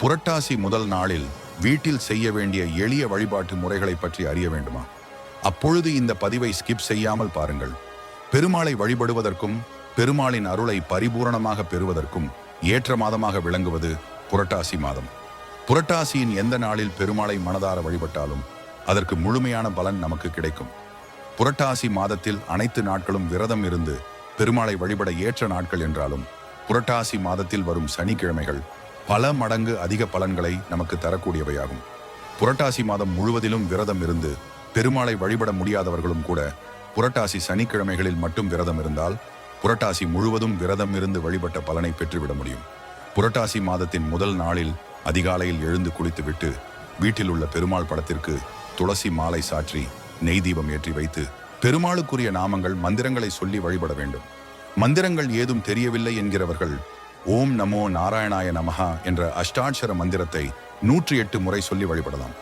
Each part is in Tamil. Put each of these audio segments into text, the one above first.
புரட்டாசி முதல் நாளில் வீட்டில் செய்ய வேண்டிய எளிய வழிபாட்டு முறைகளை பற்றி அறிய வேண்டுமா? அப்பொழுது இந்த பதிவை ஸ்கிப் செய்யாமல் பாருங்கள். பெருமாளை வழிபடுவதற்கும் பெருமாளின் அருளை பரிபூரணமாக பெறுவதற்கும் ஏற்ற மாதமாக விளங்குவது புரட்டாசி மாதம். புரட்டாசியின் எந்த நாளில் பெருமாளை மனதார வழிபட்டாலும் அதற்கு முழுமையான பலன் நமக்கு கிடைக்கும். புரட்டாசி மாதத்தில் அனைத்து நாட்களும் விரதம் இருந்து பெருமாளை வழிபட ஏற்ற நாட்கள் என்றாலும் புரட்டாசி மாதத்தில் வரும் சனிக்கிழமைகள் பல மடங்கு அதிக பலன்களை நமக்கு தரக்கூடியவையாகும். புரட்டாசி மாதம் முழுவதிலும் விரதம் இருந்து பெருமாளை வழிபட முடியாதவர்களும் கூட புரட்டாசி சனிக்கிழமைகளில் மட்டும் விரதம் இருந்தால் புரட்டாசி முழுவதும் விரதம் இருந்து வழிபட்ட பலனை பெற்றுவிட முடியும். புரட்டாசி மாதத்தின் முதல் நாளில் அதிகாலையில் எழுந்து குளித்துவிட்டு வீட்டில் உள்ள பெருமாள் படத்திற்கு துளசி மாலை சாற்றி நெய் தீபம் ஏற்றி வைத்து பெருமாளுக்குரிய நாமங்கள் மந்திரங்களை சொல்லி வழிபட வேண்டும். மந்திரங்கள் ஏதும் தெரியவில்லை என்கிறவர்கள் ஓம் நமோ நாராயணாய நமஹா என்ற அஷ்டாட்சர மந்திரத்தை 108 முறை சொல்லி வழிபடலாம்.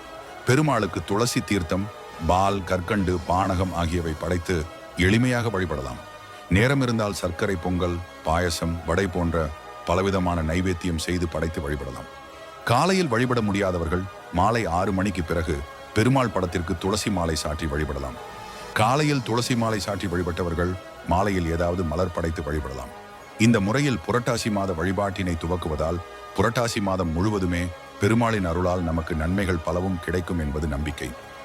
பெருமாளுக்கு துளசி தீர்த்தம், பால், கற்கண்டு, பானகம் ஆகியவை படைத்து எளிமையாக வழிபடலாம். நேரம் இருந்தால் சர்க்கரை பொங்கல், பாயசம், வடை போன்ற பலவிதமான நைவேத்தியம் செய்து படைத்து வழிபடலாம். காலையில் வழிபட முடியாதவர்கள் மாலை 6 மணிக்கு பிறகு பெருமாள் படத்திற்கு துளசி மாலை சாற்றி வழிபடலாம். காலையில் துளசி மாலை சாற்றி வழிபட்டவர்கள் மாலையில் ஏதாவது மலர் படைத்து வழிபடலாம். இந்த முறையில் புரட்டாசி மாத வழிபாட்டினை துவக்குவதால் புரட்டாசி மாதம் முழுவதுமே பெருமாளின் அருளால் நமக்கு நன்மைகள் பலவும் கிடைக்கும் என்பது நம்பிக்கை.